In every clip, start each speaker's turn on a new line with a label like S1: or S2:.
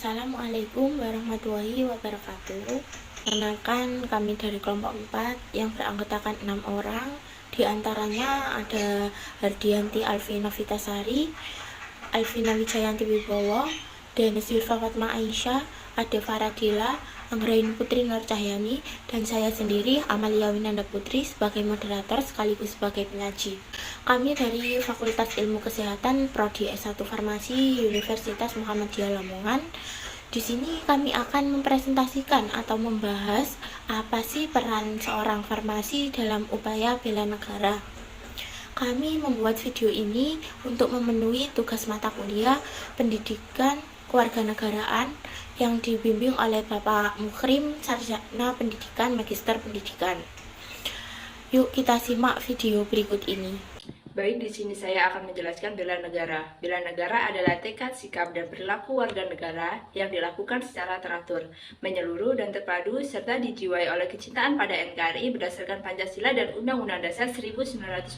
S1: Assalamualaikum warahmatullahi wabarakatuh. Perkenalkan, kami dari kelompok 4 yang beranggotakan 6 orang. Di antaranya ada Hardianti Alvina Vitasari, Alvina Wijayanti Wibowo, Denis Yulfa Fatma Aisyah, Ade Faradila, Anggraini Putri Nur Cahyani, dan saya sendiri Amalia Winanda Putri sebagai moderator sekaligus sebagai penyaji. Kami dari Fakultas Ilmu Kesehatan Prodi S1 Farmasi Universitas Muhammadiyah Lamongan. Di sini kami akan mempresentasikan atau membahas apa sih peran seorang farmasi dalam upaya bela negara. Kami membuat video ini untuk memenuhi tugas mata kuliah pendidikan kewarganegaraan yang dibimbing oleh Bapak Mukhrim Sarjana Pendidikan Magister Pendidikan. Yuk kita simak video berikut ini.
S2: Baik, di sini saya akan menjelaskan bela negara. Bela negara adalah tekad, sikap, dan perilaku warga negara yang dilakukan secara teratur, menyeluruh, dan terpadu, serta dijiwai oleh kecintaan pada NKRI berdasarkan Pancasila dan Undang-Undang Dasar 1945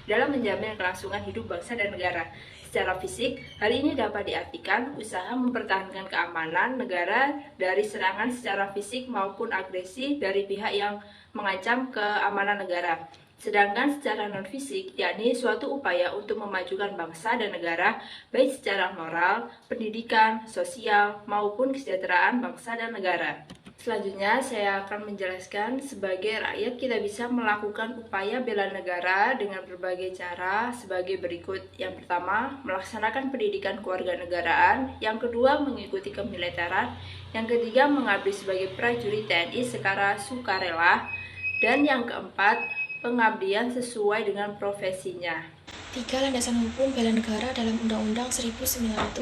S2: dalam menjamin kelangsungan hidup bangsa dan negara. Secara fisik, hal ini dapat diartikan usaha mempertahankan keamanan negara dari serangan secara fisik maupun agresi dari pihak yang mengancam keamanan negara. Sedangkan secara non-fisik, yakni suatu upaya untuk memajukan bangsa dan negara, baik secara moral, pendidikan, sosial, maupun kesejahteraan bangsa dan negara. Selanjutnya, saya akan menjelaskan sebagai rakyat kita bisa melakukan upaya bela negara dengan berbagai cara sebagai berikut. Yang pertama, melaksanakan pendidikan kewarganegaraan. Yang kedua, mengikuti kemiliteran. Yang ketiga, mengabdi sebagai prajurit TNI secara sukarela. Dan yang keempat, pengabdian sesuai dengan profesinya.
S3: 3 landasan hukum bela negara dalam Undang-Undang 1945.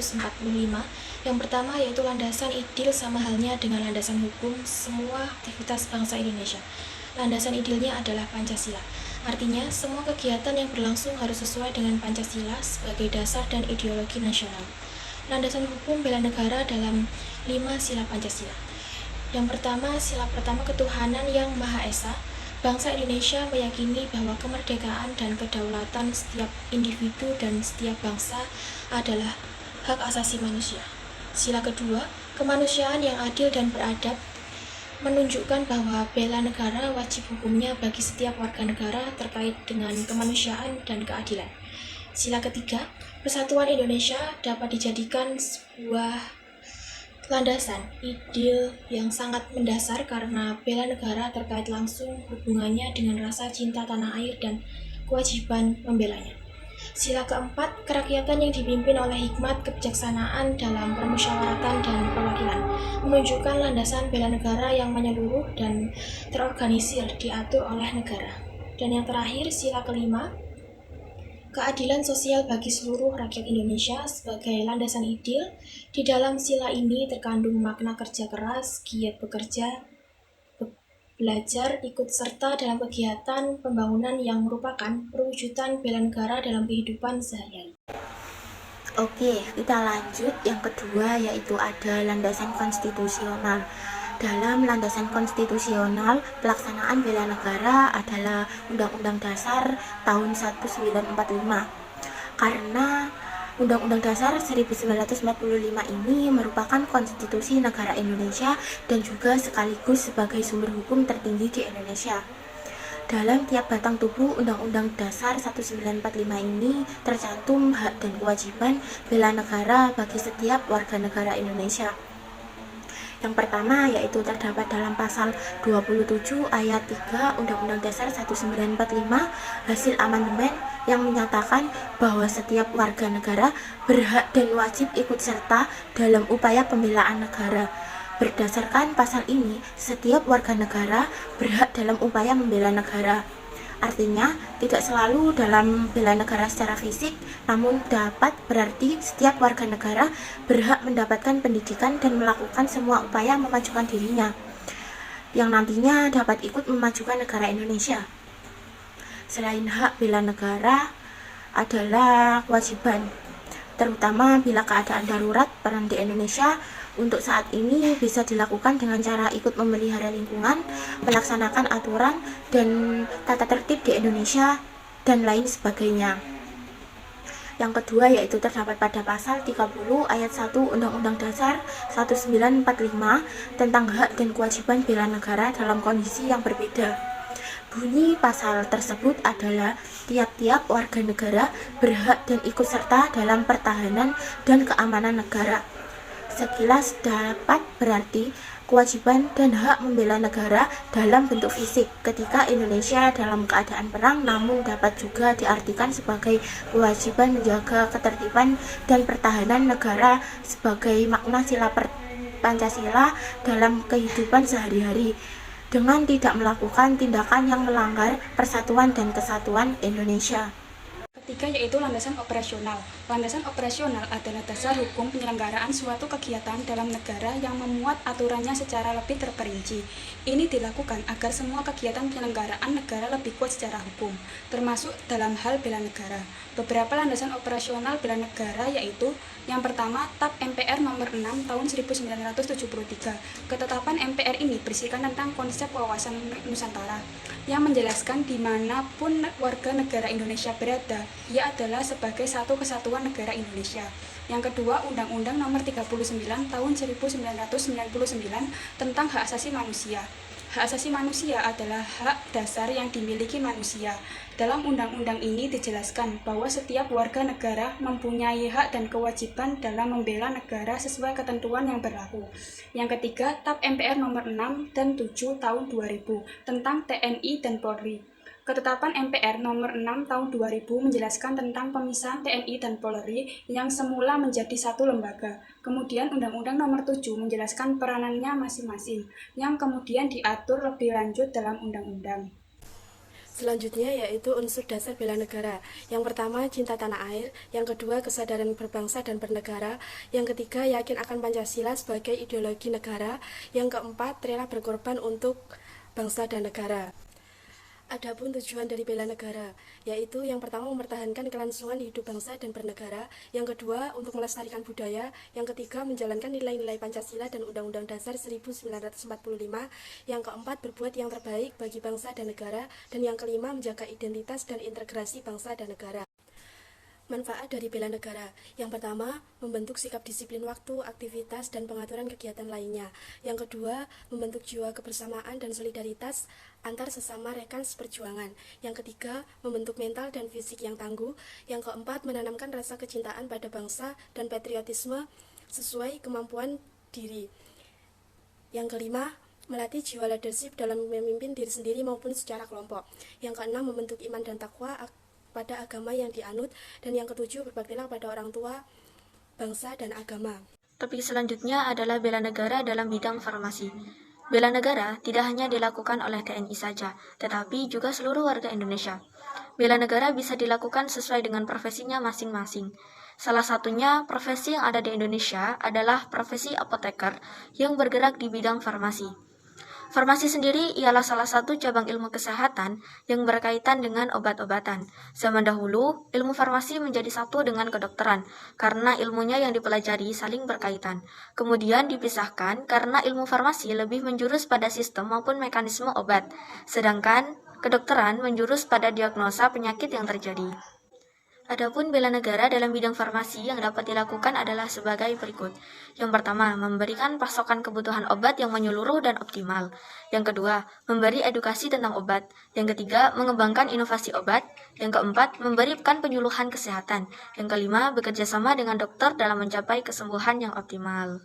S3: Yang pertama yaitu landasan idil sama halnya dengan landasan hukum semua aktivitas bangsa Indonesia. Landasan idilnya adalah Pancasila. Artinya, semua kegiatan yang berlangsung harus sesuai dengan Pancasila sebagai dasar dan ideologi nasional. Landasan hukum bela negara dalam 5 sila Pancasila. Yang pertama, sila pertama ketuhanan yang Maha Esa. Bangsa Indonesia meyakini bahwa kemerdekaan dan kedaulatan setiap individu dan setiap bangsa adalah hak asasi manusia. Sila kedua, kemanusiaan yang adil dan beradab menunjukkan bahwa bela negara wajib hukumnya bagi setiap warga negara terkait dengan kemanusiaan dan keadilan. Sila ketiga, persatuan Indonesia dapat dijadikan sebuah landasan ideal yang sangat mendasar karena bela negara terkait langsung hubungannya dengan rasa cinta tanah air dan kewajiban membelanya. Sila keempat, kerakyatan yang dipimpin oleh hikmat kebijaksanaan dalam permusyawaratan dan perwakilan menunjukkan landasan bela negara yang menyeluruh dan terorganisir diatur oleh negara. Dan yang terakhir, sila kelima, keadilan sosial bagi seluruh rakyat Indonesia sebagai landasan ideal. Di dalam sila ini terkandung makna kerja keras, giat bekerja, belajar, ikut serta dalam kegiatan pembangunan yang merupakan perwujudan bela negara dalam kehidupan sehari-hari.
S1: Oke, kita lanjut. Yang kedua yaitu ada landasan konstitusional. Dalam landasan konstitusional, pelaksanaan bela negara adalah Undang-Undang Dasar tahun 1945. Karena Undang-Undang Dasar 1945 ini merupakan konstitusi negara Indonesia dan juga sekaligus sebagai sumber hukum tertinggi di Indonesia. Dalam tiap batang tubuh Undang-Undang Dasar 1945 ini tercantum hak dan kewajiban bela negara bagi setiap warga negara Indonesia. Yang pertama yaitu terdapat dalam pasal 27 ayat 3 Undang-Undang Dasar 1945 hasil amandemen yang menyatakan bahwa setiap warga negara berhak dan wajib ikut serta dalam upaya pembelaan negara. Berdasarkan pasal ini, setiap warga negara berhak dalam upaya membela negara. Artinya, tidak selalu dalam bela negara secara fisik, namun dapat berarti setiap warga negara berhak mendapatkan pendidikan dan melakukan semua upaya memajukan dirinya, yang nantinya dapat ikut memajukan negara Indonesia. Selain hak bela negara adalah kewajiban, terutama bila keadaan darurat. Peran di Indonesia untuk saat ini bisa dilakukan dengan cara ikut memelihara lingkungan, melaksanakan aturan dan tata tertib di Indonesia, dan lain sebagainya. Yang kedua yaitu terdapat pada pasal 30 ayat 1 Undang-Undang Dasar 1945 tentang hak dan kewajiban bela negara dalam kondisi yang berbeda. Bunyi pasal tersebut adalah tiap-tiap warga negara berhak dan ikut serta dalam pertahanan dan keamanan negara. Sekilas dapat berarti kewajiban dan hak membela negara dalam bentuk fisik ketika Indonesia dalam keadaan perang, namun dapat juga diartikan sebagai kewajiban menjaga ketertiban dan pertahanan negara sebagai makna sila Pancasila dalam kehidupan sehari-hari dengan tidak melakukan tindakan yang melanggar persatuan dan kesatuan Indonesia.
S4: Ketiga yaitu landasan operasional. Landasan operasional adalah dasar hukum penyelenggaraan suatu kegiatan dalam negara yang memuat aturannya secara lebih terperinci. Ini dilakukan agar semua kegiatan penyelenggaraan negara lebih kuat secara hukum, termasuk dalam hal bela negara. Beberapa landasan operasional bela negara yaitu yang pertama, TAP MPR nomor 6 tahun 1973. Ketetapan MPR ini berisikan tentang konsep wawasan Nusantara yang menjelaskan dimanapun warga negara Indonesia berada, ia adalah sebagai satu kesatuan negara Indonesia. Yang kedua, Undang-Undang nomor 39 tahun 1999 tentang hak asasi manusia. Hak asasi manusia adalah hak dasar yang dimiliki manusia. Dalam undang-undang ini dijelaskan bahwa setiap warga negara mempunyai hak dan kewajiban dalam membela negara sesuai ketentuan yang berlaku. Yang ketiga, TAP MPR nomor 6 dan 7 tahun 2000 tentang TNI dan Polri. Ketetapan MPR nomor 6 tahun 2000 menjelaskan tentang pemisahan TNI dan Polri yang semula menjadi satu lembaga. Kemudian Undang-Undang nomor 7 menjelaskan peranannya masing-masing, yang kemudian diatur lebih lanjut dalam undang-undang.
S5: Selanjutnya yaitu unsur dasar bela negara. Yang pertama, cinta tanah air. Yang kedua, kesadaran berbangsa dan bernegara. Yang ketiga, yakin akan Pancasila sebagai ideologi negara. Yang keempat, rela berkorban untuk bangsa dan negara. Adapun tujuan dari bela negara, yaitu yang pertama mempertahankan kelangsungan hidup bangsa dan bernegara, yang kedua untuk melestarikan budaya, yang ketiga menjalankan nilai-nilai Pancasila dan Undang-Undang Dasar 1945, yang keempat berbuat yang terbaik bagi bangsa dan negara, dan yang kelima menjaga identitas dan integrasi bangsa dan negara. Manfaat dari bela negara. Yang pertama, membentuk sikap disiplin waktu, aktivitas, dan pengaturan kegiatan lainnya. Yang kedua, membentuk jiwa kebersamaan dan solidaritas antar sesama rekan seperjuangan. Yang ketiga, membentuk mental dan fisik yang tangguh. Yang keempat, menanamkan rasa kecintaan pada bangsa dan patriotisme sesuai kemampuan diri. Yang kelima, melatih jiwa leadership dalam memimpin diri sendiri maupun secara kelompok. Yang keenam, membentuk iman dan takwa pada agama yang dianut, dan yang ketujuh berbaktilah pada orang tua, bangsa, dan agama.
S6: Topik selanjutnya adalah bela negara dalam bidang farmasi. Bela negara tidak hanya dilakukan oleh TNI saja, tetapi juga seluruh warga Indonesia. Bela negara bisa dilakukan sesuai dengan profesinya masing-masing. Salah satunya profesi yang ada di Indonesia adalah profesi apoteker yang bergerak di bidang farmasi. Farmasi sendiri ialah salah satu cabang ilmu kesehatan yang berkaitan dengan obat-obatan. Zaman dahulu, ilmu farmasi menjadi satu dengan kedokteran, karena ilmunya yang dipelajari saling berkaitan. Kemudian dipisahkan karena ilmu farmasi lebih menjurus pada sistem maupun mekanisme obat, sedangkan kedokteran menjurus pada diagnosa penyakit yang terjadi. Adapun bela negara dalam bidang farmasi yang dapat dilakukan adalah sebagai berikut. Yang pertama, memberikan pasokan kebutuhan obat yang menyeluruh dan optimal. Yang kedua, memberi edukasi tentang obat. Yang ketiga, mengembangkan inovasi obat. Yang keempat, memberikan penyuluhan kesehatan. Yang kelima, bekerja sama dengan dokter dalam mencapai kesembuhan yang optimal.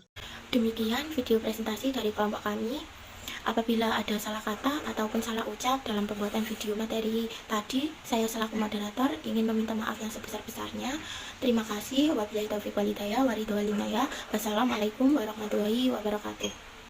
S1: Demikian video presentasi dari kelompok kami. Apabila ada salah kata ataupun salah ucap dalam pembuatan video materi tadi, saya selaku moderator ingin meminta maaf yang sebesar-besarnya. Terima kasih. Wabillahi taufiq wal hidayah. Wassalamualaikum warahmatullahi wabarakatuh.